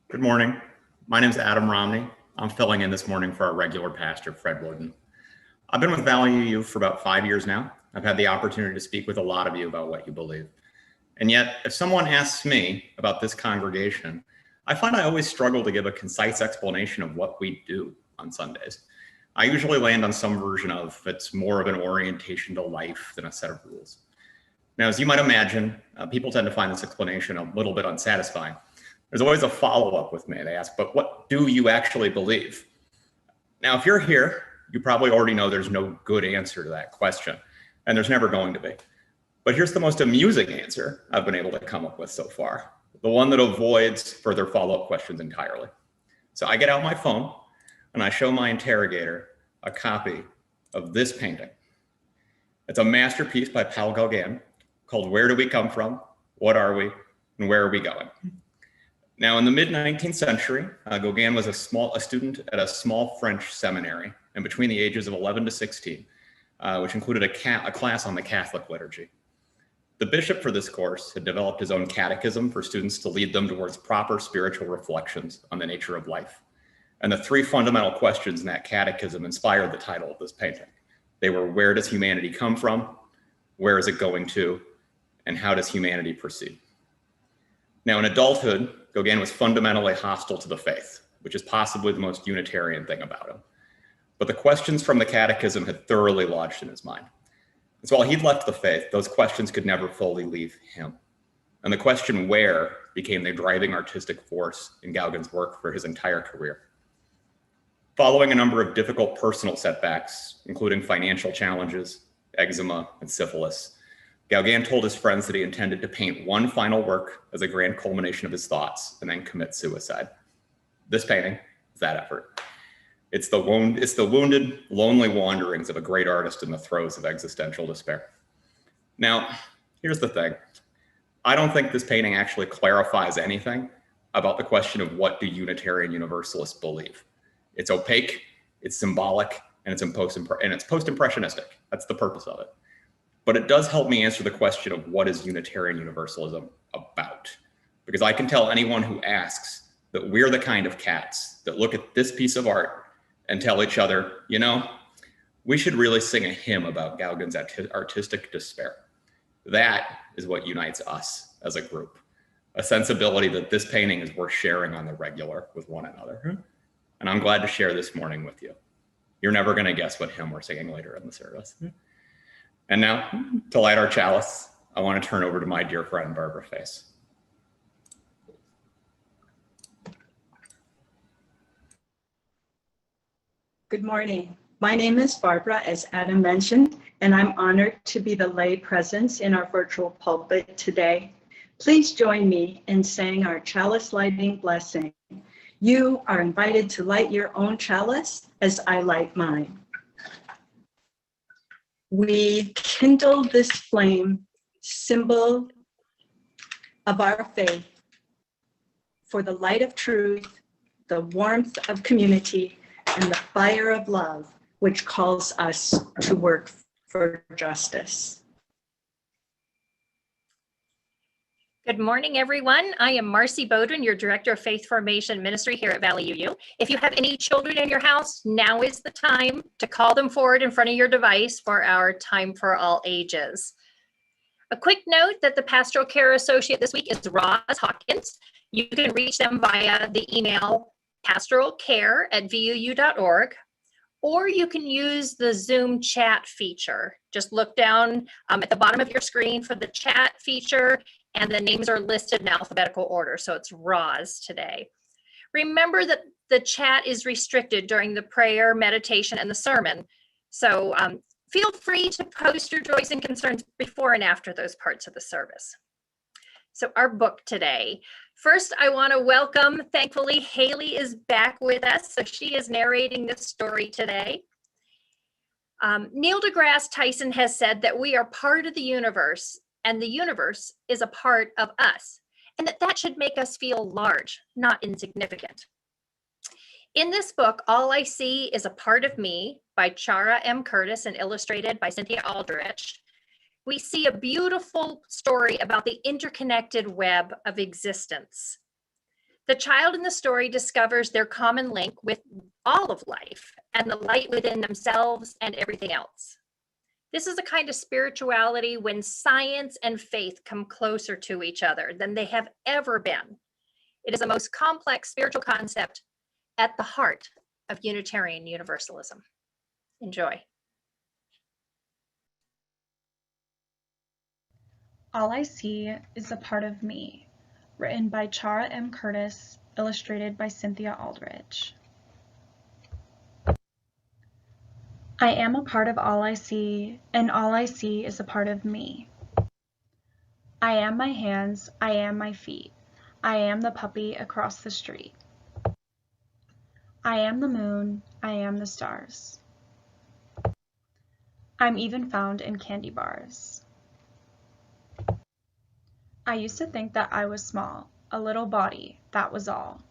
Good morning. My name is Adam Romney. I'm filling in this morning for our regular pastor, Fred Wooden. I've been with Valley UU for about 5 years now. I've had the opportunity to speak with a lot of you about what you believe. And yet, if someone asks me about this congregation, I find I always struggle to give a concise explanation of what we do on Sundays. I usually land on some version of it's more of an orientation to life than a set of rules. Now, as you might imagine, people tend to find this explanation a little bit unsatisfying. There's always a follow-up with me. They ask, but what do you actually believe? Now, if you're here, you probably already know there's no good answer to that question, and there's never going to be. But here's the most amusing answer I've been able to come up with so far, the one that avoids further follow-up questions entirely. So I get out my phone, and I show my interrogator a copy of this painting. It's a masterpiece by Paul Gauguin called Where Do We Come From? What Are We? And Where Are We Going? Now, in the mid-19th century, Gauguin was a student at a small French seminary, and between the ages of 11 to 16, which included a class on the Catholic liturgy. The bishop for this course had developed his own catechism for students to lead them towards proper spiritual reflections on the nature of life. And the three fundamental questions in that catechism inspired the title of this painting. They were, where does humanity come from? Where is it going to? And how does humanity proceed? Now, in adulthood, Gauguin was fundamentally hostile to the faith, which is possibly the most Unitarian thing about him. But the questions from the catechism had thoroughly lodged in his mind. And so while he'd left the faith, those questions could never fully leave him. And the question where became the driving artistic force in Gauguin's work for his entire career. Following a number of difficult personal setbacks, including financial challenges, eczema, and syphilis, Gauguin told his friends that he intended to paint one final work as a grand culmination of his thoughts and then commit suicide. This painting is that effort. It's the wounded, lonely wanderings of a great artist in the throes of existential despair. Now, here's the thing. I don't think this painting actually clarifies anything about the question of what do Unitarian Universalists believe. It's opaque, it's symbolic, and it's post-impressionistic. That's the purpose of it. But it does help me answer the question of what is Unitarian Universalism about? Because I can tell anyone who asks that we're the kind of cats that look at this piece of art and tell each other, you know, we should really sing a hymn about Gauguin's artistic despair. That is what unites us as a group, a sensibility that this painting is worth sharing on the regular with one another. And I'm glad to share this morning with you. You're never going to guess what hymn we're singing later in the service. And now, to light our chalice, I want to turn over to my dear friend, Barbara Face. Good morning. My name is Barbara, as Adam mentioned, and I'm honored to be the lay presence in our virtual pulpit today. Please join me in saying our chalice lighting blessing. You are invited to light your own chalice as I light mine. We kindle this flame, symbol of our faith, for the light of truth, the warmth of community, and the fire of love, which calls us to work for justice. Good morning, everyone. I am Marcy Bodwin, your Director of Faith Formation Ministry here at Valley UU. If you have any children in your house, now is the time to call them forward in front of your device for our Time for All Ages. A quick note that the Pastoral Care Associate this week is Roz Hawkins. You can reach them via the email pastoralcare@vuu.org, or you can use the Zoom chat feature. Just look down at the bottom of your screen for the chat feature, and the names are listed in alphabetical order. So it's Roz today. Remember that the chat is restricted during the prayer, meditation, and the sermon. So feel free to post your joys and concerns before and after those parts of the service. So our book today. First, I want to welcome, thankfully, Haley is back with us. So she is narrating this story today. Neil deGrasse Tyson has said that we are part of the universe, and the universe is a part of us, and that should make us feel large, not insignificant. In this book, All I See is a Part of Me by Chara M. Curtis and illustrated by Cynthia Aldrich, we see a beautiful story about the interconnected web of existence. The child in the story discovers their common link with all of life and the light within themselves and everything else. This is a kind of spirituality when science and faith come closer to each other than they have ever been. It is the most complex spiritual concept at the heart of Unitarian Universalism. Enjoy. All I See is a Part of Me, written by Chara M. Curtis, illustrated by Cynthia Aldrich. I am a part of all I see, and all I see is a part of me. I am my hands, I am my feet, I am the puppy across the street. I am the moon, I am the stars. I'm even found in candy bars. I used to think that I was small, a little body, that was all.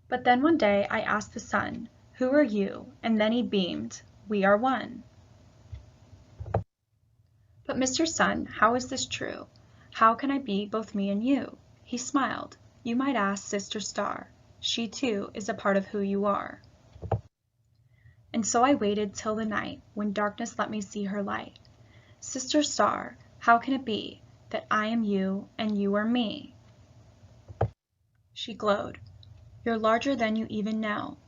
But then one day I asked the sun, "Who are you?" And then he beamed, "We are one." But Mr. Sun, how is this true? How can I be both me and you? He smiled. You might ask Sister Star. She too is a part of who you are. And so I waited till the night, when darkness let me see her light. Sister Star, how can it be that I am you and you are me? She glowed. You're larger than you even know.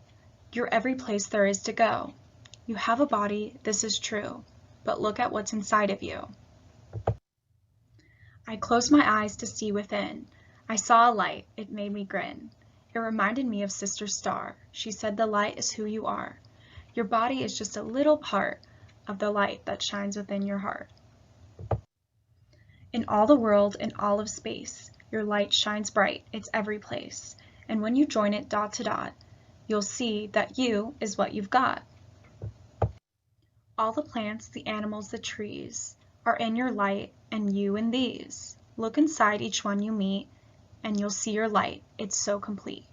You're every place there is to go. You have a body, this is true, but look at what's inside of you. I closed my eyes to see within. I saw a light, it made me grin. It reminded me of Sister Star. She said the light is who you are. Your body is just a little part of the light that shines within your heart. In all the world, in all of space, your light shines bright, it's every place. And when you join it dot to dot, you'll see that you is what you've got. All the plants, the animals, the trees are in your light and you in these. Look inside each one you meet and you'll see your light, it's so complete.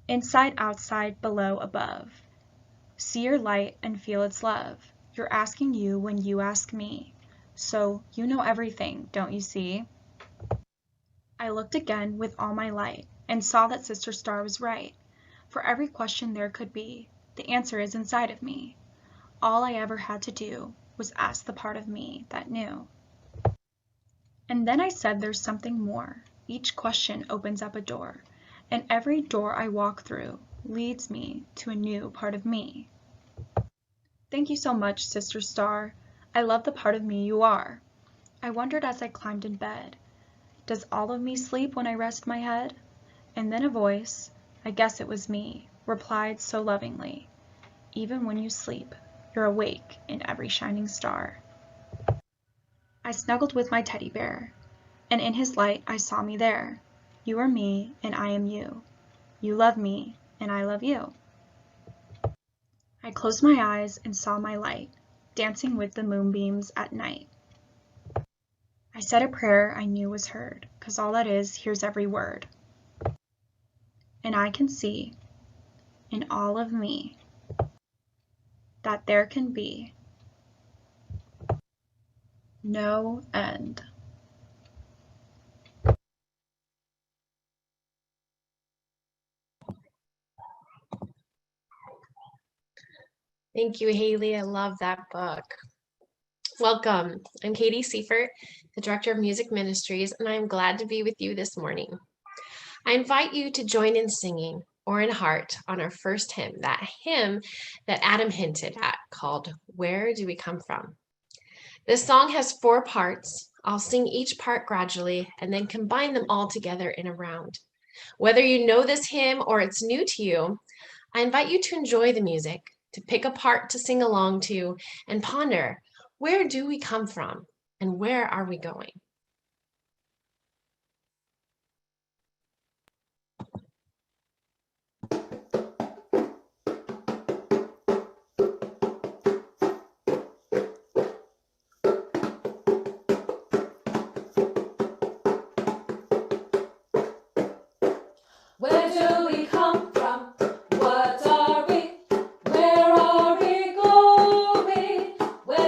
Inside, outside, below, above. See your light and feel its love. You're asking you when you ask me. So you know everything, don't you see? I looked again with all my light and saw that Sister Star was right. For every question there could be, the answer is inside of me. All I ever had to do was ask the part of me that knew. And then I said there's something more. Each question opens up a door, and every door I walk through leads me to a new part of me. Thank you so much, Sister Star. I love the part of me you are. I wondered as I climbed in bed, does all of me sleep when I rest my head? And then a voice, I guess it was me, replied so lovingly, even when you sleep, you're awake in every shining star. I snuggled with my teddy bear, and in his light I saw me there. You are me, and I am you. You love me, and I love you. I closed my eyes and saw my light, dancing with the moonbeams at night. I said a prayer I knew was heard, 'cause all that is, hears every word. And I can see, in all of me, that there can be no end. Thank you, Haley. I love that book. Welcome. I'm Katie Seifert, the Director of Music Ministries, and I'm glad to be with you this morning. I invite you to join in singing or in heart on our first hymn, that hymn that Adam hinted at called Where Do We Come From? This song has 4 parts. I'll sing each part gradually and then combine them all together in a round. Whether you know this hymn or it's new to you, I invite you to enjoy the music, to pick a part to sing along to, and ponder, where do we come from and where are we going? Where do we come from? What are we? Where are we going? Where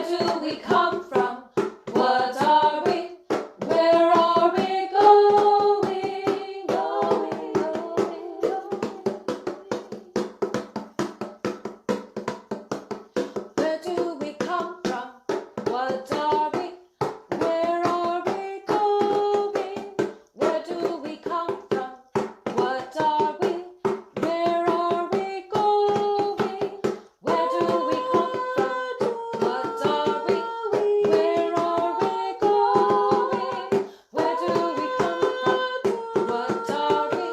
What are we? Where are we going? Where do we come from? What are we? Where are we going? Where do we come from? What are we? Where are we going? Where do we come from? What are we?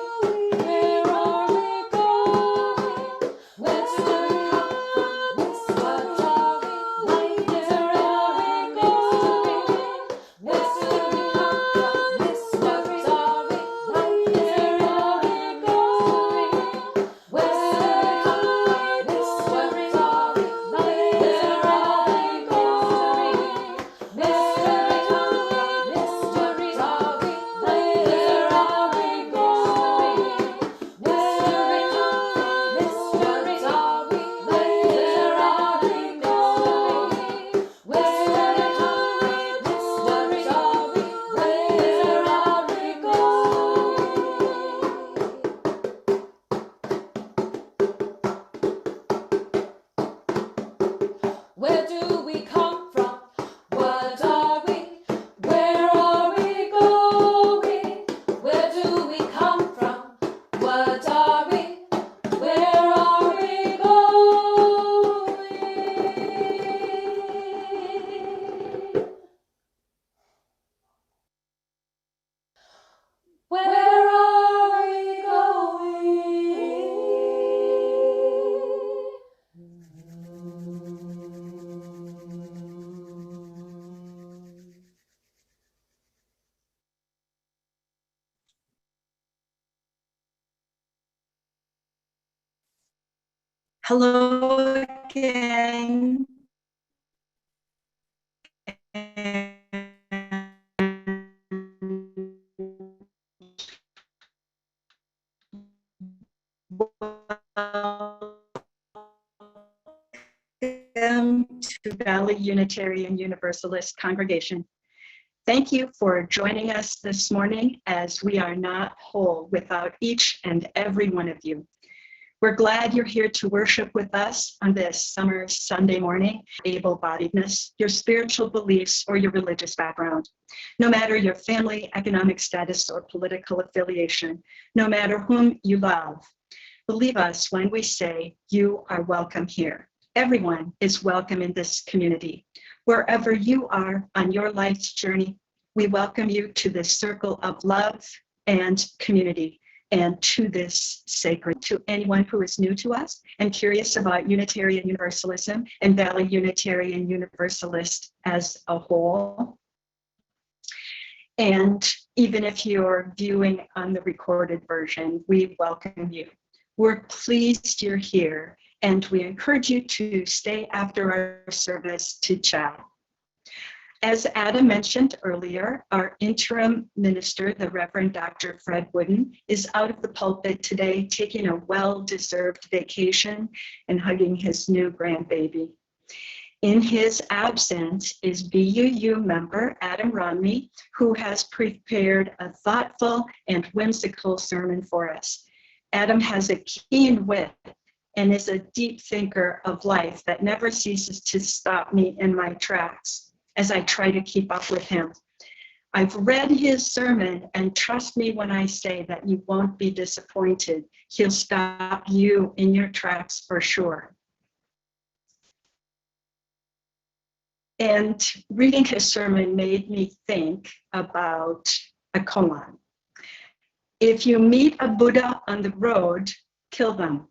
Where are we going? Where do we come from? What are we? Where are we going? Where do we come from? What are we? Where are we going? Where do we come from? What are we? Where are we going? Mystery, mystery, are we? Where are we going? Mystery, mystery, are we? Where are we going? Mystery, mystery, are we? Where are we going? Where do we come from? What are we? Where are we going? Where do we come from? What are we? Where are we going? Where are we going? Hello again. Welcome to Valley Unitarian Universalist Congregation. Thank you for joining us this morning, as we are not whole without each and every one of you. We're glad you're here to worship with us on this summer Sunday morning, able-bodiedness, your spiritual beliefs, or your religious background. No matter your family, economic status, or political affiliation, no matter whom you love, believe us when we say you are welcome here. Everyone is welcome in this community. Wherever you are on your life's journey, we welcome you to this circle of love and community, and to this sacred. To anyone who is new to us and curious about Unitarian Universalism and Valley Unitarian Universalist as a whole, and even if you're viewing on the recorded version, we welcome you. We're pleased you're here, and we encourage you to stay after our service to chat. As Adam mentioned earlier, our interim minister, the Reverend Dr. Fred Wooden, is out of the pulpit today, taking a well-deserved vacation and hugging his new grandbaby. In his absence is BUU member Adam Romney, who has prepared a thoughtful and whimsical sermon for us. Adam has a keen wit and is a deep thinker of life that never ceases to stop me in my tracks as I try to keep up with him. I've read his sermon, and trust me when I say that you won't be disappointed. He'll stop you in your tracks for sure. And reading his sermon made me think about a koan. If you meet a Buddha on the road, kill them.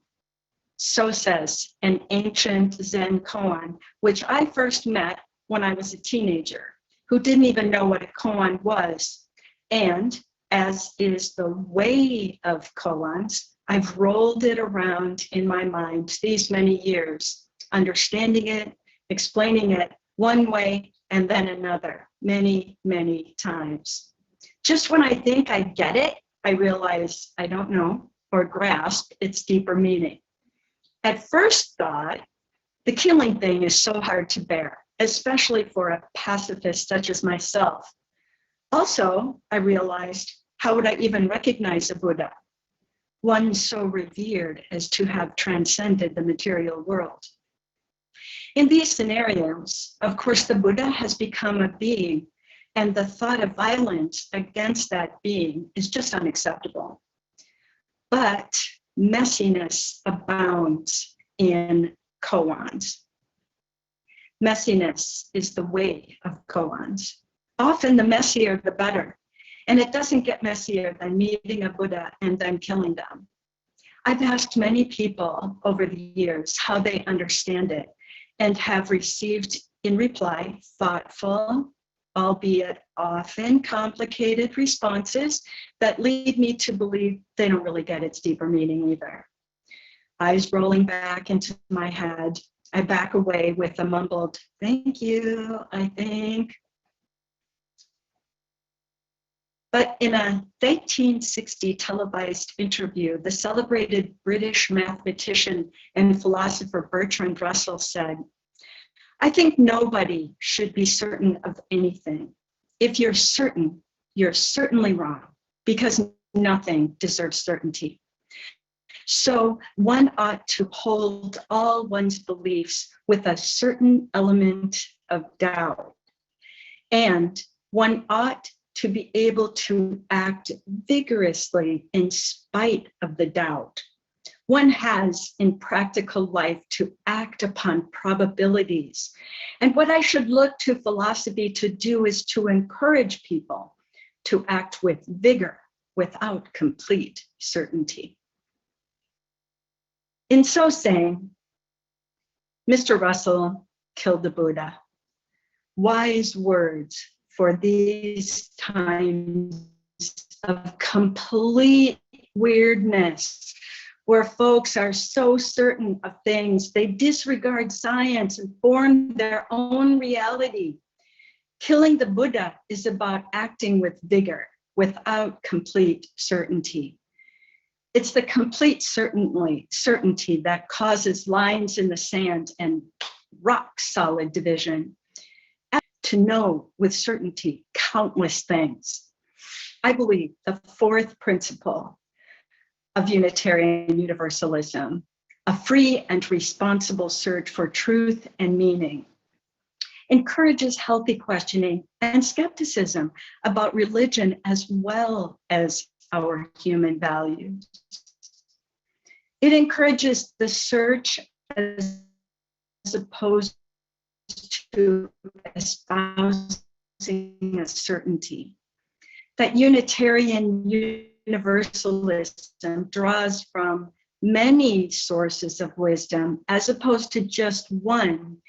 So says an ancient Zen koan, which I first met when I was a teenager, who didn't even know what a koan was. And as is the way of koans, I've rolled it around in my mind these many years, understanding it, explaining it one way and then another, many, many times. Just when I think I get it, I realize I don't know or grasp its deeper meaning. At first thought, the killing thing is so hard to bear, especially for a pacifist such as myself. Also, I realized, how would I even recognize a Buddha, one so revered as to have transcended the material world? In these scenarios, of course, the Buddha has become a being, and the thought of violence against that being is just unacceptable. But messiness abounds in koans. Messiness is the way of koans. Often the messier, the better. And it doesn't get messier than meeting a Buddha and then killing them. I've asked many people over the years how they understand it and have received in reply thoughtful, albeit often complicated responses that lead me to believe they don't really get its deeper meaning either. Eyes rolling back into my head, I back away with a mumbled, "Thank you, I think." But in a 1960 televised interview, the celebrated British mathematician and philosopher Bertrand Russell said, "I think nobody should be certain of anything. If you're certain, you're certainly wrong, because nothing deserves certainty. So one ought to hold all one's beliefs with a certain element of doubt. And one ought to be able to act vigorously in spite of the doubt. One has in practical life to act upon probabilities. And what I should look to philosophy to do is to encourage people to act with vigor without complete certainty." In so saying, Mr. Russell killed the Buddha. Wise words for these times of complete weirdness, where folks are so certain of things, they disregard science and form their own reality. Killing the Buddha is about acting with vigor, without complete certainty. It's the complete certainty that causes lines in the sand and rock solid division. To know with certainty countless things. I believe the fourth principle of Unitarian Universalism, a free and responsible search for truth and meaning, encourages healthy questioning and skepticism about religion as well as our human values. It encourages the search as opposed to espousing a certainty. That Unitarian Universalism draws from many sources of wisdom as opposed to just one,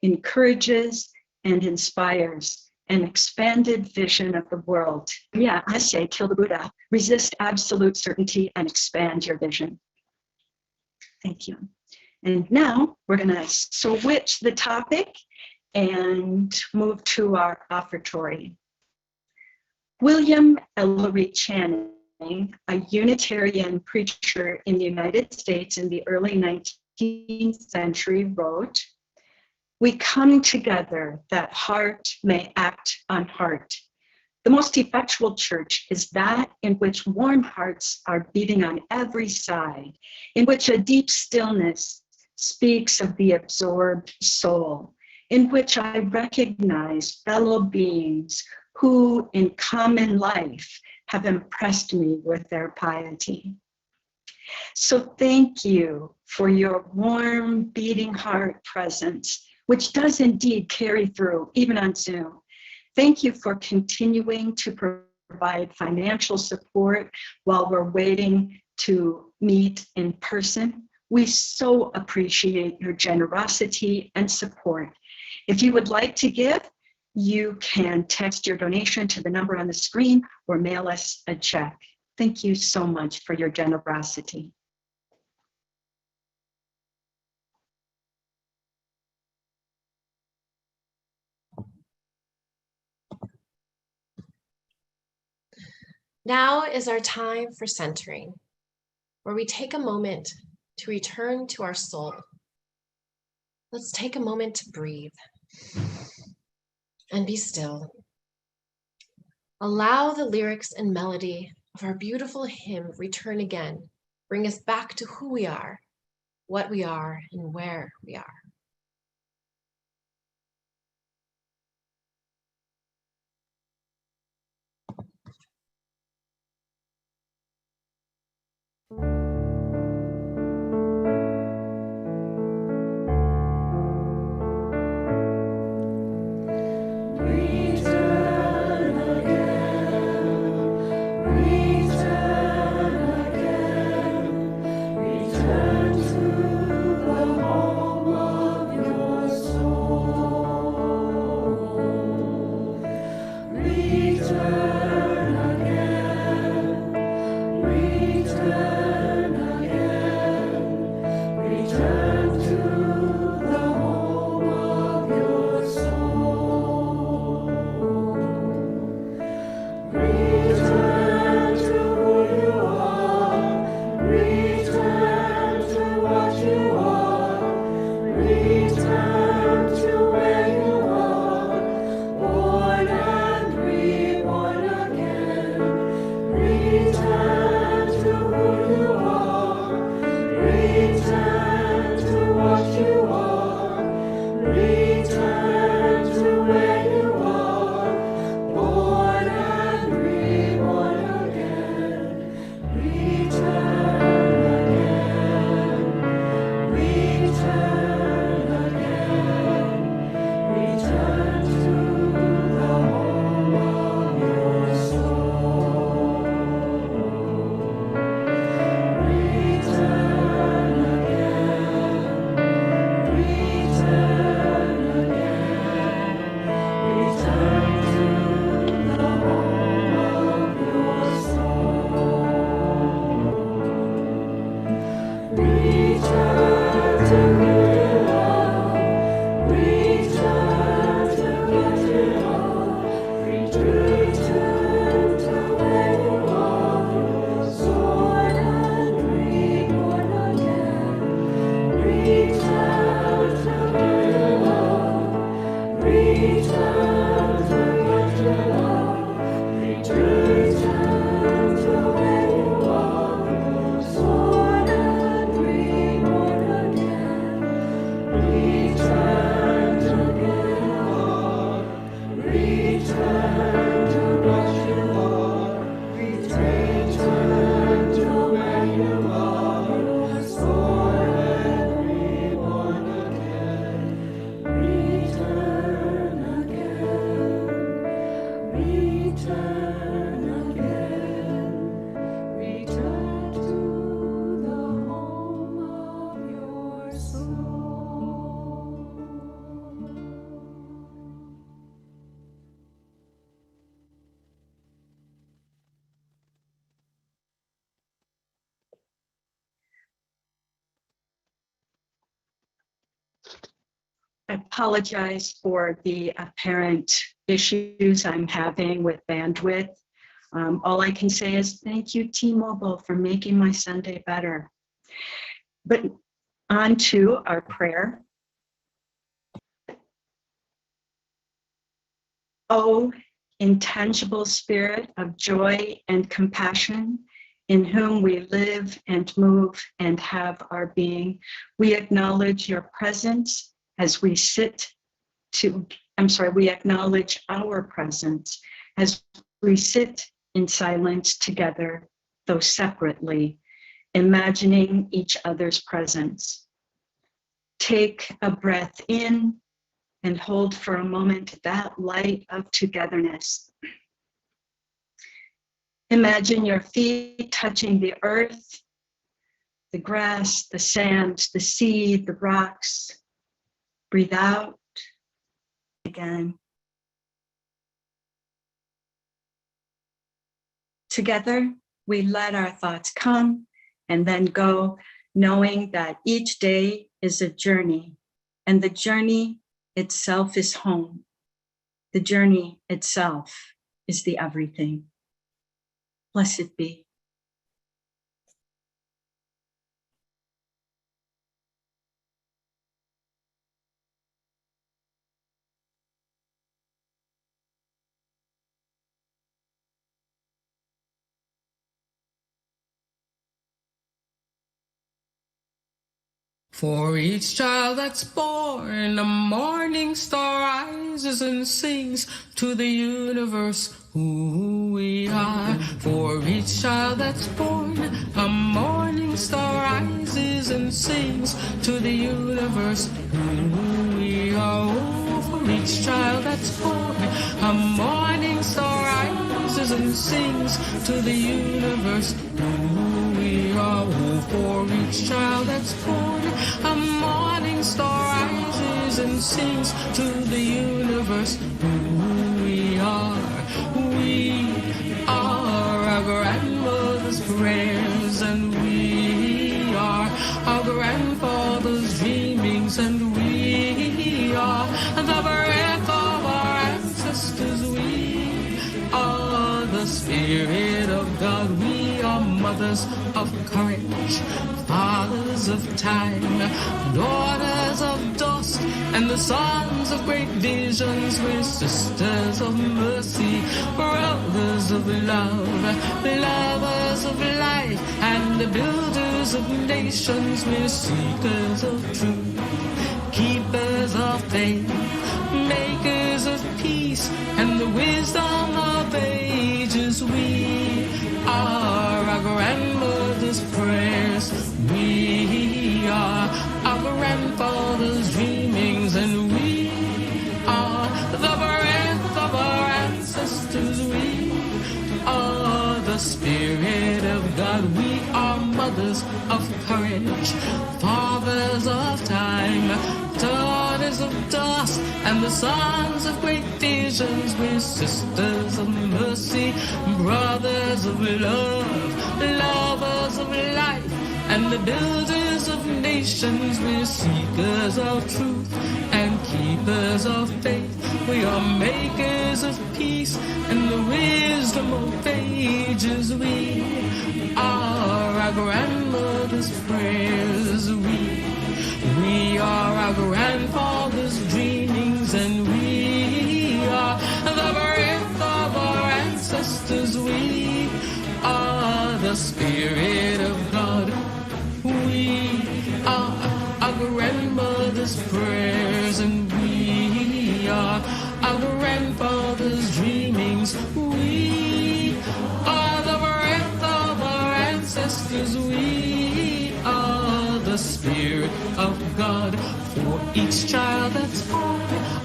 encourages and inspires an expanded vision of the world. Yeah, I say kill the Buddha, resist absolute certainty and expand your vision. Thank you. And now we're going to switch the topic and move to our offertory. William Ellery Channing, a Unitarian preacher in the United States in the early 19th century, wrote, "We come together that heart may act on heart. The most effectual church is that in which warm hearts are beating on every side, in which a deep stillness speaks of the absorbed soul, in which I recognize fellow beings who in common life have impressed me with their piety." So thank you for your warm, beating heart presence, which does indeed carry through even on Zoom. Thank you for continuing to provide financial support while we're waiting to meet in person. We so appreciate your generosity and support. If you would like to give, you can text your donation to the number on the screen or mail us a check. Thank you so much for your generosity. Now is our time for centering, where we take a moment to return to our soul. Let's take a moment to breathe and be still. Allow the lyrics and melody of our beautiful hymn return again, bring us back to who we are, what we are, and where we are. I apologize for the apparent issues I'm having with bandwidth. All I can say is thank you, T-Mobile, for making my Sunday better. But on to our prayer. O intangible spirit of joy and compassion, in whom we live and move and have our being, we acknowledge your presence as we we acknowledge our presence as we sit in silence together, though separately, imagining each other's presence. Take a breath in and hold for a moment that light of togetherness. Imagine your feet touching the earth, the grass, the sand, the sea, the rocks. Breathe out again. Together, we let our thoughts come and then go, knowing that each day is a journey, and the journey itself is home. The journey itself is the everything. Blessed be. For each child that's born, a morning star rises and sings to the universe who we are. For each child that's born, a morning star rises and sings to the universe who we are. Oh, for each child that's born, a morning star rises and sings to the universe who we are. Oh, for each child that's born, a morning star rises and sings to the universe who we are. We are our grandmother's prayers, and we are our grandfather's dreamings, and we are the breath of our ancestors. We are the Spirit of God. We are mothers of courage, fathers of time, daughters of dust, and the sons of great visions. We're sisters of mercy, brothers of love, lovers of life, and the builders of nations. We're seekers of truth, keepers of faith, makers of peace, and the wisdom of ages. We are our grandmother's prayers. We are our grandfather's dreamings, and we are the breath of our ancestors. We are the Spirit of God. We are mothers of courage, fathers of time, daughters of dust, and the sons of great visions. We're sisters of mercy, brothers of love, lovers of life, and the builders of nations. We're seekers of truth and keepers of faith. We are makers of peace and the wisdom of ages. We are our grandmother's prayers. We are our grandfather's dreamings, and we the Spirit of God. We are our grandmother's prayers, and we are our grandfather's dreamings. We are the breath of our ancestors. We are the Spirit of God. For each child that's born,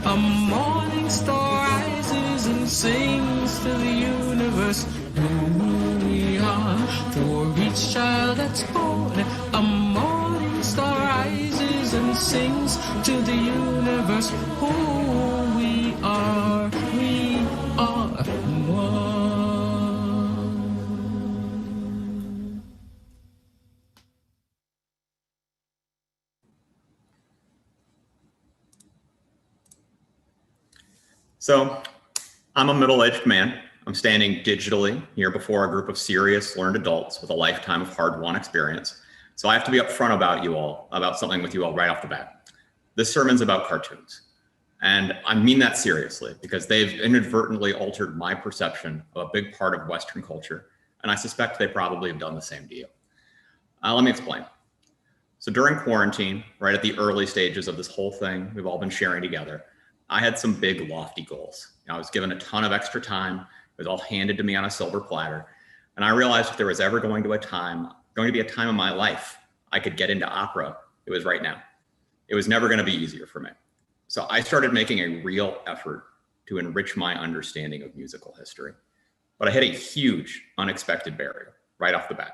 a morning star rises and sings to the universe who we are. For each child that's born, a morning star rises and sings to the universe who we are. We are one. So I'm a middle-aged man. I'm standing digitally here before a group of serious learned adults with a lifetime of hard-won experience. So I have to be upfront about something with you all right off the bat. This sermon's about cartoons. And I mean that seriously because they've inadvertently altered my perception of a big part of Western culture. And I suspect they probably have done the same to you. Let me explain. So during quarantine, right at the early stages of this whole thing we've all been sharing together, I had some big lofty goals. I was given a ton of extra time. It was all handed to me on a silver platter. And I realized if there was ever going to be a time in my life I could get into opera, it was right now. It was never going to be easier for me. So I started making a real effort to enrich my understanding of musical history. But I hit a huge unexpected barrier right off the bat.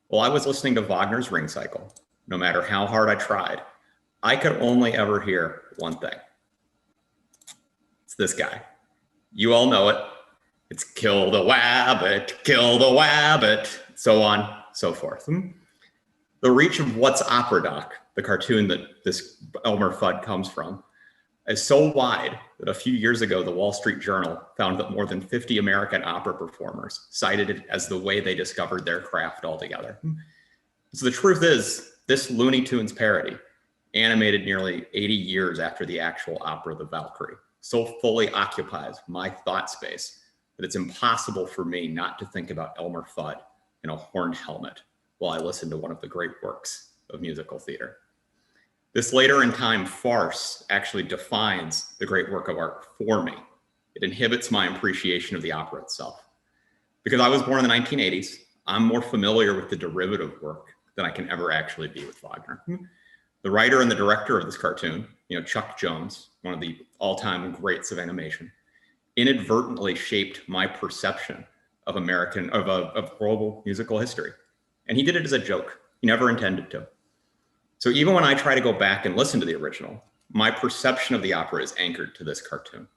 While I was listening to Wagner's Ring Cycle, no matter how hard I tried, I could only ever hear one thing. It's this guy. You all know it. It's kill the wabbit, so on, so forth. The reach of What's Opera Doc, the cartoon that this Elmer Fudd comes from, is so wide that a few years ago, the Wall Street Journal found that more than 50 American opera performers cited it as the way they discovered their craft altogether. So the truth is, this Looney Tunes parody, animated nearly 80 years after the actual opera The Valkyrie, so fully occupies my thought space that it's impossible for me not to think about Elmer Fudd in a horned helmet while I listen to one of the great works of musical theater. This later in time farce actually defines the great work of art for me. It inhibits my appreciation of the opera itself. Because I was born in the 1980s, I'm more familiar with the derivative work than I can ever actually be with Wagner. The writer and the director of this cartoon, Chuck Jones, one of the all-time greats of animation, inadvertently shaped my perception of global musical history. And he did it as a joke. He never intended to. So even when I try to go back and listen to the original, my perception of the opera is anchored to this cartoon.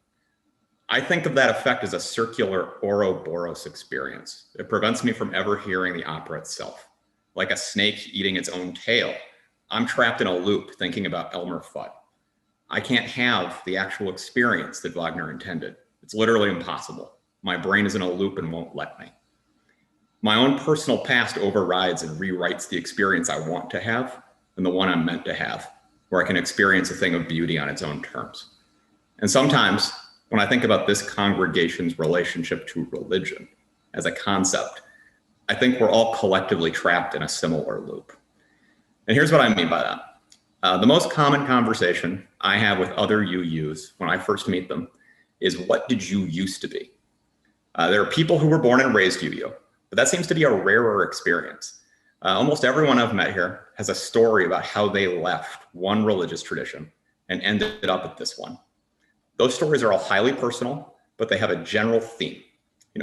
I think of that effect as a circular Ouroboros experience. It prevents me from ever hearing the opera itself. Like a snake eating its own tail, I'm trapped in a loop thinking about Elmer Fudd. I can't have the actual experience that Wagner intended. It's literally impossible. My brain is in a loop and won't let me. My own personal past overrides and rewrites the experience I want to have and the one I'm meant to have, where I can experience a thing of beauty on its own terms. And sometimes when I think about this congregation's relationship to religion as a concept, I think we're all collectively trapped in a similar loop. And here's what I mean by that. The most common conversation I have with other UUs when I first meet them is, what did you used to be? There are people who were born and raised UU, but that seems to be a rarer experience. Almost everyone I've met here has a story about how they left one religious tradition and ended up at this one. Those stories are all highly personal, but they have a general theme.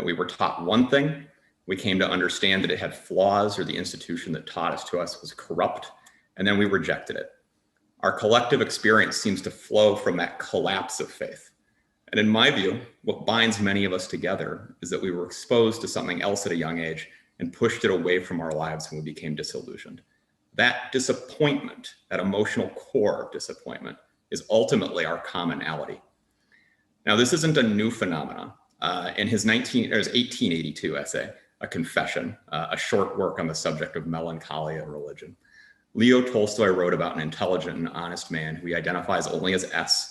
We were taught one thing, we came to understand that it had flaws, or the institution that taught us was corrupt, and then we rejected it. Our collective experience seems to flow from that collapse of faith. And in my view, what binds many of us together is that we were exposed to something else at a young age and pushed it away from our lives when we became disillusioned. That disappointment, that emotional core of disappointment, is ultimately our commonality. Now, this isn't a new phenomenon. In his 1882 essay, A Confession, a short work on the subject of melancholy and religion, Leo Tolstoy wrote about an intelligent and honest man who he identifies only as S,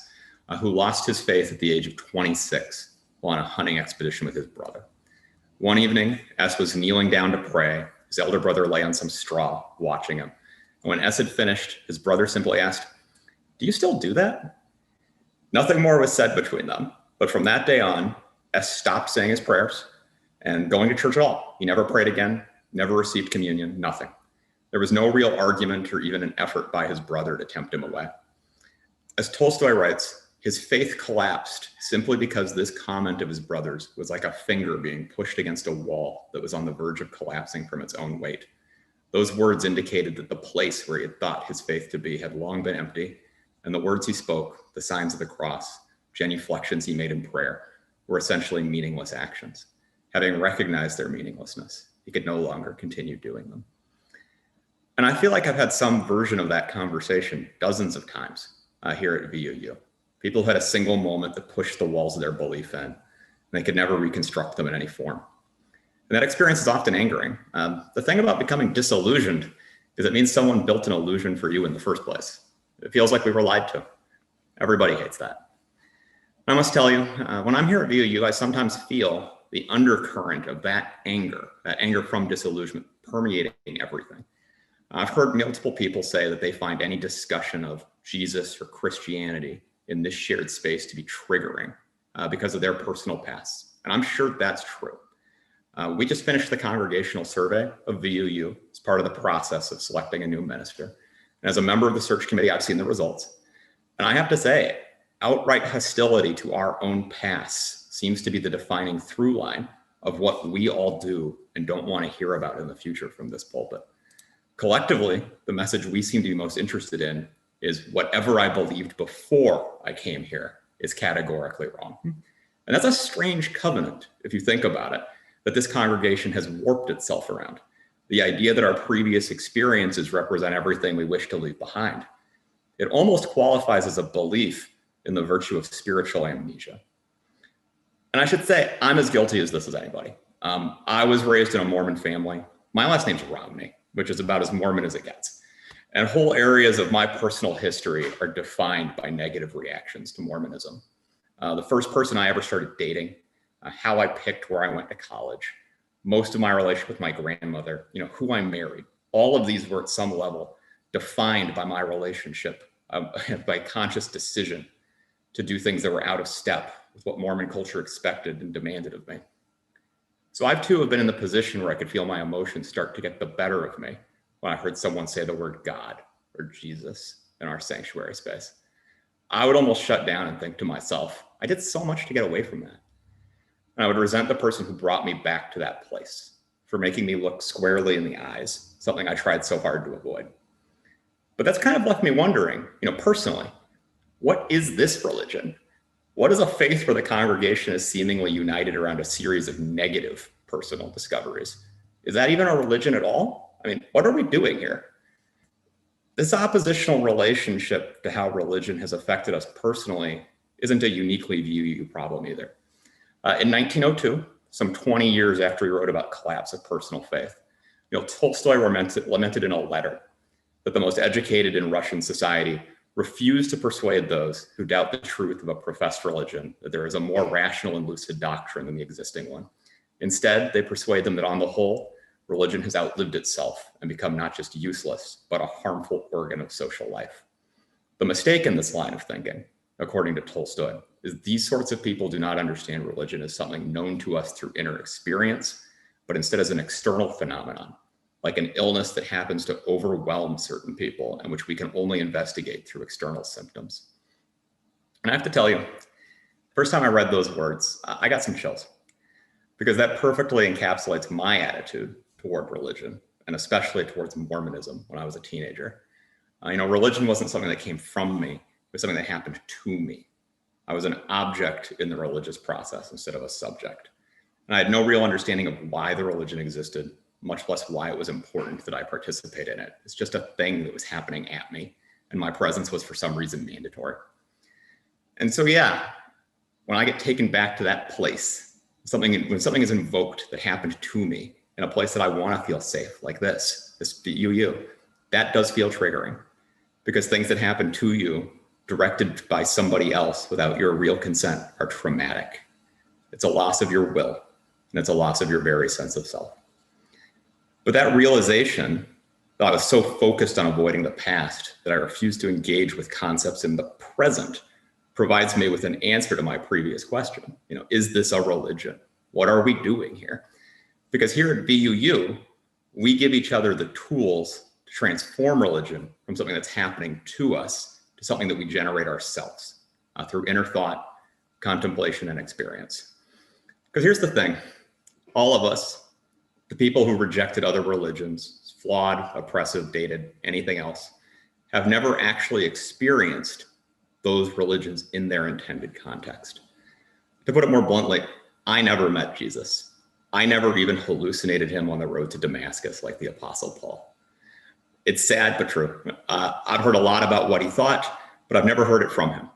who lost his faith at the age of 26 while on a hunting expedition with his brother. One evening, S was kneeling down to pray His elder brother lay on some straw watching him. And when S had finished, his brother simply asked, "Do you still do that?" Nothing more was said between them, but from that day on, S stopped saying his prayers and going to church at all. He never prayed again, never received communion, nothing. There was no real argument or even an effort by his brother to tempt him away. As Tolstoy writes, his faith collapsed simply because this comment of his brother's was like a finger being pushed against a wall that was on the verge of collapsing from its own weight. Those words indicated that the place where he had thought his faith to be had long been empty, and the words he spoke, the signs of the cross, genuflections he made in prayer, were essentially meaningless actions. Having recognized their meaninglessness, he could no longer continue doing them. And I feel like I've had some version of that conversation dozens of times here at VUU. People had a single moment that pushed the walls of their belief in, and they could never reconstruct them in any form. And that experience is often angering. The thing about becoming disillusioned is it means someone built an illusion for you in the first place. It feels like we were lied to. Everybody hates that. I must tell you, when I'm here at VUU, I sometimes feel the undercurrent of that anger from disillusionment permeating everything. I've heard multiple people say that they find any discussion of Jesus or Christianity in this shared space to be triggering because of their personal pasts. And I'm sure that's true. We just finished the congregational survey of VUU as part of the process of selecting a new minister. And as a member of the search committee, I've seen the results. And I have to say, outright hostility to our own pasts seems to be the defining through line of what we all do and don't want to hear about in the future from this pulpit. Collectively, the message we seem to be most interested in is whatever I believed before I came here is categorically wrong. And that's a strange covenant, if you think about it, that this congregation has warped itself around. The idea that our previous experiences represent everything we wish to leave behind. It almost qualifies as a belief in the virtue of spiritual amnesia. And I should say, I'm as guilty as this as anybody. I was raised in a Mormon family. My last name's Romney, which is about as Mormon as it gets. And whole areas of my personal history are defined by negative reactions to Mormonism. The first person I ever started dating, how I picked where I went to college, most of my relationship with my grandmother, who I married, all of these were at some level defined by my relationship, by conscious decision to do things that were out of step with what Mormon culture expected and demanded of me. So I too have been in the position where I could feel my emotions start to get the better of me when I heard someone say the word God or Jesus in our sanctuary space. I would almost shut down and think to myself, I did so much to get away from that. And I would resent the person who brought me back to that place for making me look squarely in the eyes, something I tried so hard to avoid. But that's kind of left me wondering, personally, what is this religion? What is a faith where the congregation is seemingly united around a series of negative personal discoveries? Is that even a religion at all? What are we doing here? This oppositional relationship to how religion has affected us personally isn't a uniquely VUU problem either. In 1902, some 20 years after he wrote about collapse of personal faith, Tolstoy lamented in a letter that the most educated in Russian society refuse to persuade those who doubt the truth of a professed religion that there is a more rational and lucid doctrine than the existing one. Instead, they persuade them that on the whole, religion has outlived itself and become not just useless, but a harmful organ of social life. The mistake in this line of thinking, according to Tolstoy, is these sorts of people do not understand religion as something known to us through inner experience, but instead as an external phenomenon, like an illness that happens to overwhelm certain people and which we can only investigate through external symptoms. And I have to tell you, first time I read those words, I got some chills because that perfectly encapsulates my attitude toward religion and especially towards Mormonism when I was a teenager. Religion wasn't something that came from me, it was something that happened to me. I was an object in the religious process instead of a subject. And I had no real understanding of why the religion existed, much less why it was important that I participate in it. It's just a thing that was happening at me, and my presence was for some reason mandatory. And so, when I get taken back to that place, when something is invoked that happened to me in a place that I want to feel safe, like this VUU, that does feel triggering because things that happen to you directed by somebody else without your real consent are traumatic. It's a loss of your will, and it's a loss of your very sense of self. But that realization that I was so focused on avoiding the past that I refused to engage with concepts in the present provides me with an answer to my previous question. Is this a religion? What are we doing here? Because here at VUU, we give each other the tools to transform religion from something that's happening to us to something that we generate ourselves through inner thought, contemplation, and experience. Because here's the thing, all of us, the people who rejected other religions, flawed, oppressive, dated, anything else, have never actually experienced those religions in their intended context. To put it more bluntly, I never met Jesus. I never even hallucinated him on the road to Damascus like the Apostle Paul. It's sad but true. I've heard a lot about what he thought, but I've never heard it from him.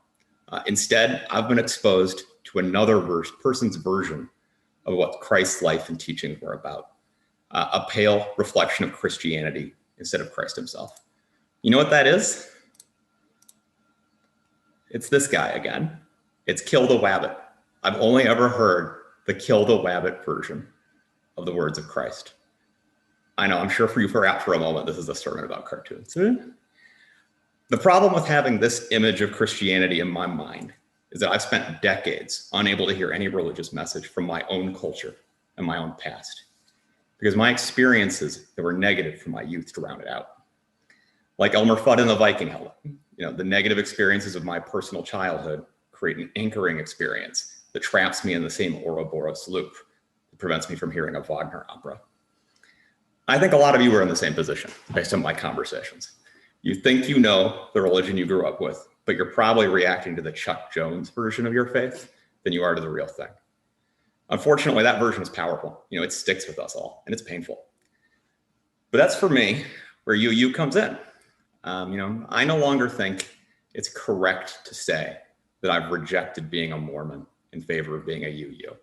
Instead, I've been exposed to another person's version of what Christ's life and teachings were about. A pale reflection of Christianity instead of Christ himself. You know what that is? It's this guy again. It's Kill the Wabbit. I've only ever heard the Kill the Wabbit version of the words of Christ. I know, I'm sure you forgot for a moment this is a sermon about cartoons. The problem with having this image of Christianity in my mind is that I've spent decades unable to hear any religious message from my own culture and my own past, because my experiences that were negative from my youth drowned it out. Like Elmer Fudd in the Viking Helmet, the negative experiences of my personal childhood create an anchoring experience that traps me in the same Ouroboros loop that prevents me from hearing a Wagner opera. I think a lot of you are in the same position based on my conversations. You think you know the religion you grew up with, but you're probably reacting to the Chuck Jones version of your faith than you are to the real thing. Unfortunately, that version is powerful. It sticks with us all, and it's painful. But that's for me where UU comes in. I no longer think it's correct to say that I've rejected being a Mormon in favor of being a UU,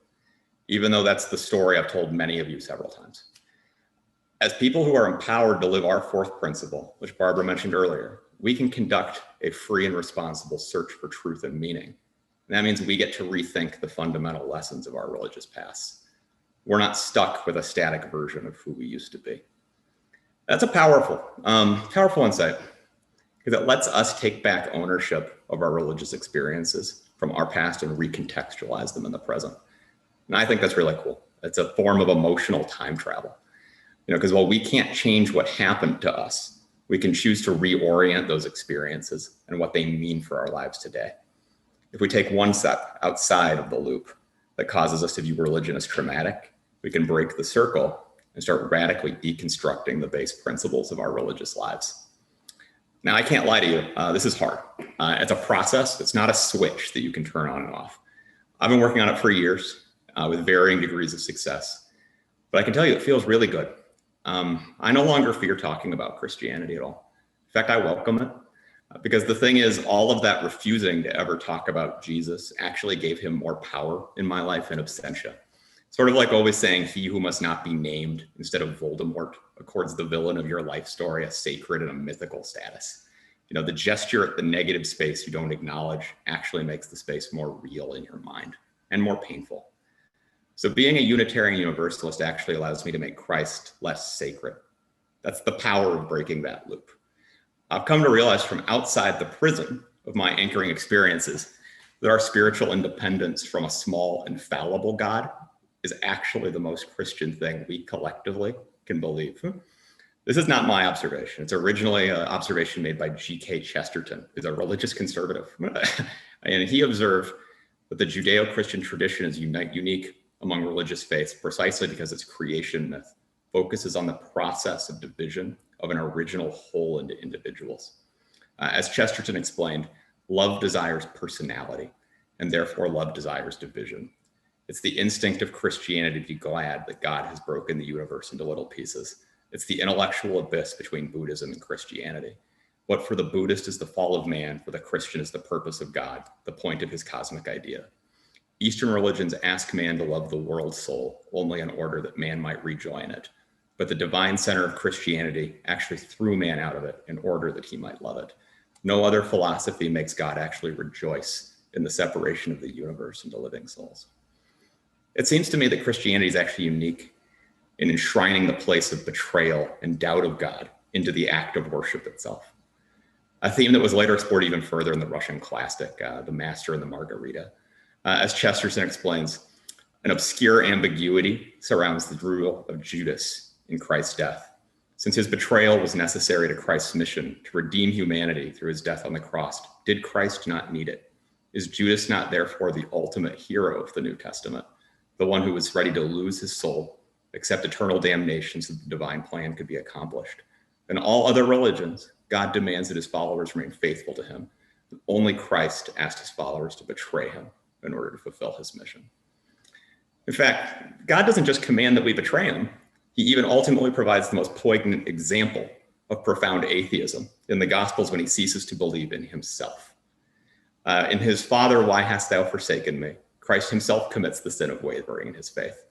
even though that's the story I've told many of you several times. As people who are empowered to live our fourth principle, which Barbara mentioned earlier, we can conduct a free and responsible search for truth and meaning. And that means we get to rethink the fundamental lessons of our religious past. We're not stuck with a static version of who we used to be. That's a powerful insight, because it lets us take back ownership of our religious experiences from our past and recontextualize them in the present. And I think that's really cool. It's a form of emotional time travel. Because while we can't change what happened to us, we can choose to reorient those experiences and what they mean for our lives today. If we take one step outside of the loop that causes us to view religion as traumatic, we can break the circle and start radically deconstructing the base principles of our religious lives. Now, I can't lie to you, this is hard. It's a process. It's not a switch that you can turn on and off. I've been working on it for years with varying degrees of success, but I can tell you it feels really good. I no longer fear talking about Christianity at all. In fact, I welcome it because the thing is, all of that refusing to ever talk about Jesus actually gave him more power in my life in absentia. Sort of like always saying, he who must not be named instead of Voldemort accords the villain of your life story a sacred and a mythical status. The gesture at the negative space you don't acknowledge actually makes the space more real in your mind and more painful. So being a Unitarian Universalist actually allows me to make Christ less sacred. That's the power of breaking that loop. I've come to realize from outside the prison of my anchoring experiences that our spiritual independence from a small and fallible God is actually the most Christian thing we collectively can believe. This is not my observation. It's originally an observation made by G.K. Chesterton, who's a religious conservative. And he observed that the Judeo-Christian tradition is unique among religious faiths precisely because its creation myth focuses on the process of division of an original whole into individuals. As Chesterton explained, love desires personality, and therefore love desires division. It's the instinct of Christianity to be glad that God has broken the universe into little pieces. It's the intellectual abyss between Buddhism and Christianity. What for the Buddhist is the fall of man, for the Christian is the purpose of God, the point of his cosmic idea. Eastern religions ask man to love the world soul only in order that man might rejoin it. But the divine center of Christianity actually threw man out of it in order that he might love it. No other philosophy makes God actually rejoice in the separation of the universe into living souls. It seems to me that Christianity is actually unique in enshrining the place of betrayal and doubt of God into the act of worship itself. A theme that was later explored even further in the Russian classic, The Master and the Margarita. As Chesterton explains, an obscure ambiguity surrounds the rule of Judas in Christ's death. Since his betrayal was necessary to Christ's mission to redeem humanity through his death on the cross, did Christ not need it? Is Judas not therefore the ultimate hero of the New Testament, the one who was ready to lose his soul, accept eternal damnation so the divine plan could be accomplished? In all other religions, God demands that his followers remain faithful to him. Only Christ asked his followers to betray him in order to fulfill his mission. In fact, God doesn't just command that we betray him. He even ultimately provides the most poignant example of profound atheism in the Gospels when he ceases to believe in himself. In his Father, why hast thou forsaken me? Christ himself commits the sin of wavering in his faith.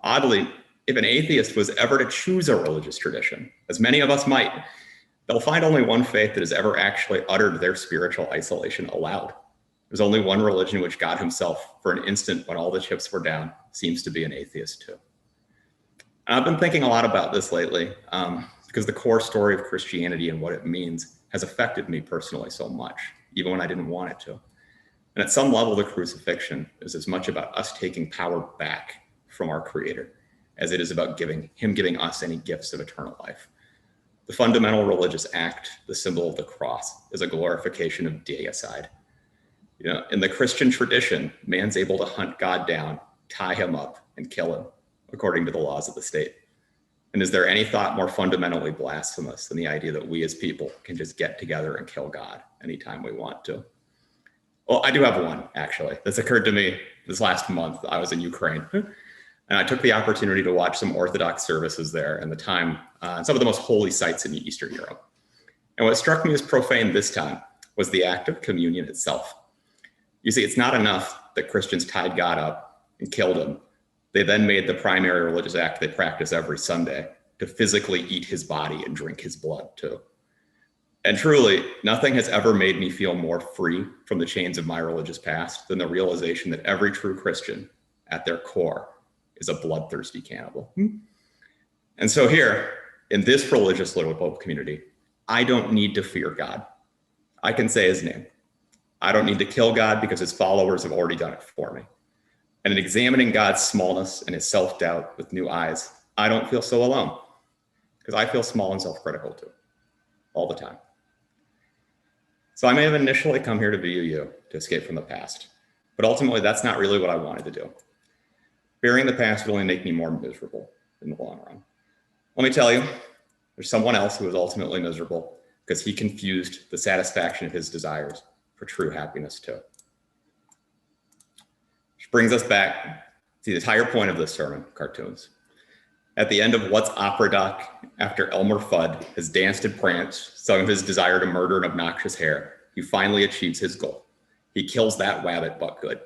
Oddly, if an atheist was ever to choose a religious tradition, as many of us might, they'll find only one faith that has ever actually uttered their spiritual isolation aloud. There's only one religion in which God himself, for an instant when all the chips were down, seems to be an atheist too. I've been thinking a lot about this lately because the core story of Christianity and what it means has affected me personally so much, even when I didn't want it to. And at some level, the crucifixion is as much about us taking power back from our Creator as it is about him giving us any gifts of eternal life. The fundamental religious act, the symbol of the cross, is a glorification of deicide. In the Christian tradition, man's able to hunt God down, tie him up, and kill him, according to the laws of the state. And is there any thought more fundamentally blasphemous than the idea that we as people can just get together and kill God anytime we want to? Well, I do have one, actually. This occurred to me this last month. I was in Ukraine, and I took the opportunity to watch some Orthodox services there and some of the most holy sites in Eastern Europe. And what struck me as profane this time was the act of communion itself. You see, it's not enough that Christians tied God up and killed him. They then made the primary religious act they practice every Sunday to physically eat his body and drink his blood too. And truly, nothing has ever made me feel more free from the chains of my religious past than the realization that every true Christian at their core is a bloodthirsty cannibal. And so here, in this religious little community, I don't need to fear God. I can say his name. I don't need to kill God because his followers have already done it for me. And in examining God's smallness and his self-doubt with new eyes, I don't feel so alone because I feel small and self-critical too, all the time. So I may have initially come here to be you to escape from the past, but ultimately that's not really what I wanted to do. Burying the past would only make me more miserable in the long run. Let me tell you, there's someone else who was ultimately miserable because he confused the satisfaction of his desires for true happiness too. Which brings us back to the entire point of this sermon, cartoons. At the end of What's Opera Doc, after Elmer Fudd has danced and pranced, sung of his desire to murder an obnoxious hare, he finally achieves his goal. He kills that wabbit but good.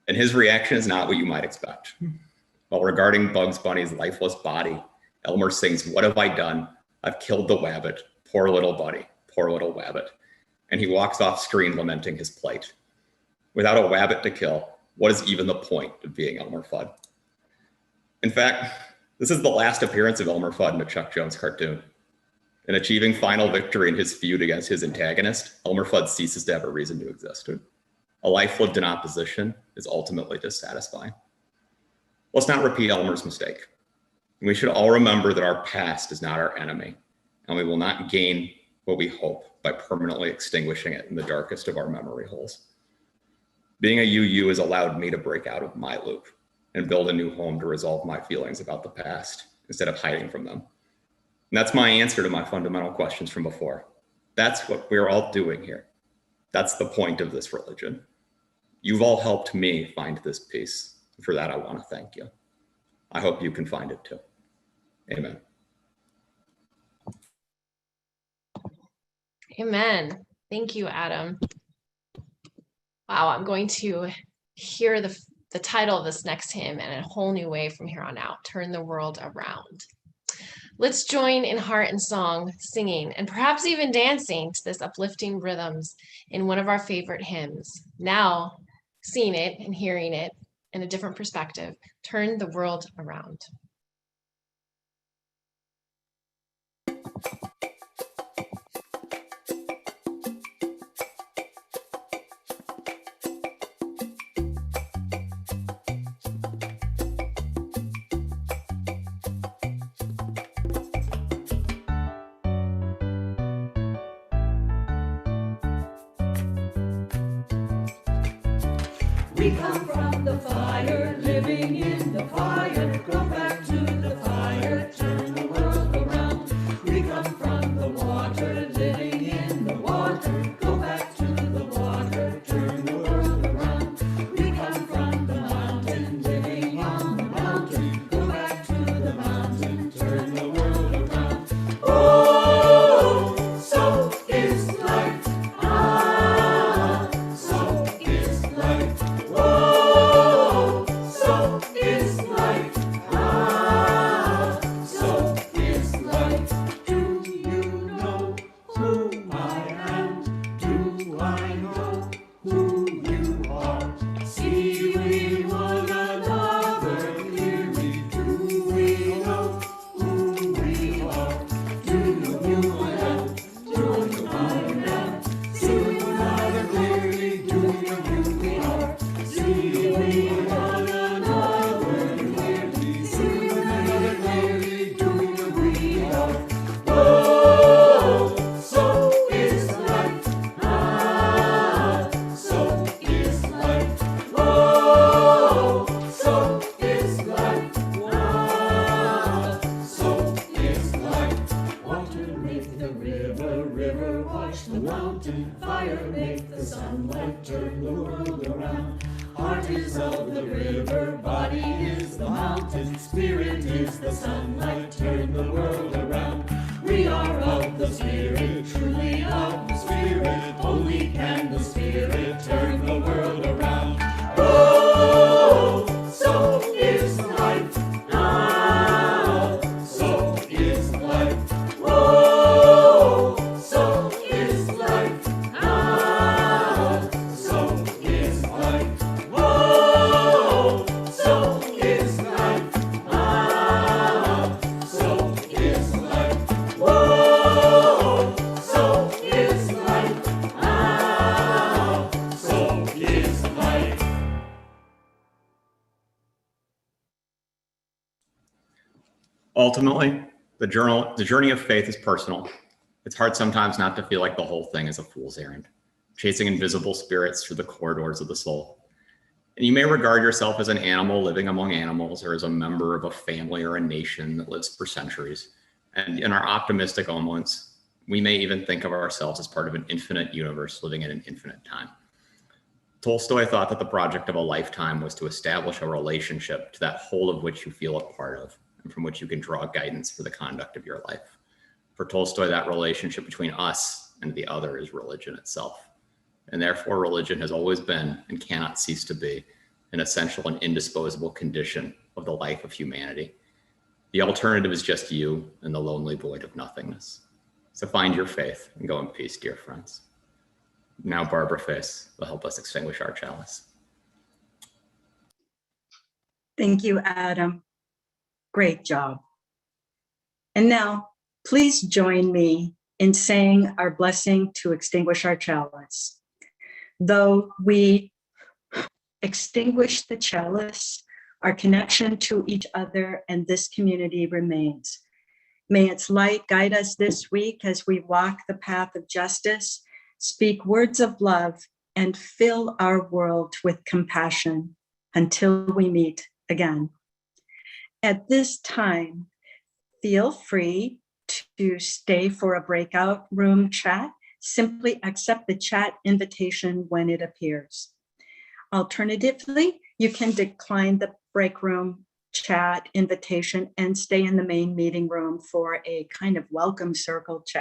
And his reaction is not what you might expect. While regarding Bugs Bunny's lifeless body, Elmer sings, "What have I done? I've killed the wabbit. Poor little buddy, poor little wabbit." And he walks off screen lamenting his plight. Without a wabbit to kill, what is even the point of being Elmer Fudd? In fact, this is the last appearance of Elmer Fudd in a Chuck Jones cartoon. In achieving final victory in his feud against his antagonist, Elmer Fudd ceases to have a reason to exist. A life lived in opposition is ultimately dissatisfying. Let's not repeat Elmer's mistake. We should all remember that our past is not our enemy, and we will not gain what we hope by permanently extinguishing it in the darkest of our memory holes. Being a UU has allowed me to break out of my loop and build a new home to resolve my feelings about the past instead of hiding from them. And that's my answer to my fundamental questions from before. That's what we're all doing here. That's the point of this religion. You've all helped me find this peace. For that, I want to thank you. I hope you can find it too. Amen. Amen. Thank you, Adam. Wow, I'm going to hear the title of this next hymn in a whole new way from here on out. Turn the world around. Let's join in heart and song, singing, and perhaps even dancing to this uplifting rhythms in one of our favorite hymns. Now, seeing it and hearing it in a different perspective, turn the world around. We come from the fire, living in the fire. Go back to the fire, turn the world around. We come from the water, living in the water. Go back to the water, turn the world around. We come from the mountain, living on the mountain. Go back to the mountain, turn the world around. Oh, so is life. Ah, so is life. Whoa, so is life. Ah, so is life. Do you know who I am? Do I know who you are? See we one another clearly. Do we know who we are? Do you know? Do I am? See we one another clearly. Do you know who we are? See we one another clearly. See we one another clearly. Do you know who we are? Oh, so is life. Ah, so is life. Oh, so is life. Ah, so is life. Water make the river, river wash the mountain. Fire make the sunlight turn the world around. Heart is of the river, body is the mountain. Spirit is the sunlight, turn the world around. We are of the Spirit, truly of the Spirit. Only can the Spirit turn the world around. Oh, so is life. Ah, so is life. Whoa, so is life. Ah, so is life. Whoa, so is life. Ah, so is life. Whoa, so is life. Ah, so is life. Ultimately, the journey of faith is personal. It's hard sometimes not to feel like the whole thing is a fool's errand, chasing invisible spirits through the corridors of the soul. And you may regard yourself as an animal living among animals, or as a member of a family or a nation that lives for centuries. And in our optimistic moments, we may even think of ourselves as part of an infinite universe living in an infinite time. Tolstoy thought that the project of a lifetime was to establish a relationship to that whole of which you feel a part of, and from which you can draw guidance for the conduct of your life. For Tolstoy, that relationship between us and the other is religion itself. And therefore, religion has always been and cannot cease to be an essential and indisposable condition of the life of humanity. The alternative is just you and the lonely void of nothingness. So find your faith and go in peace, dear friends. Now Barbara Face will help us extinguish our chalice. Thank you, Adam. Great job. And now, please join me in saying our blessing to extinguish our chalice. Though we extinguish the chalice, our connection to each other and this community remains. May its light guide us this week as we walk the path of justice, speak words of love, and fill our world with compassion until we meet again. At this time, feel free to stay for a breakout room chat. Simply accept the chat invitation when it appears. Alternatively, you can decline the break room chat invitation and stay in the main meeting room for a kind of welcome circle chat.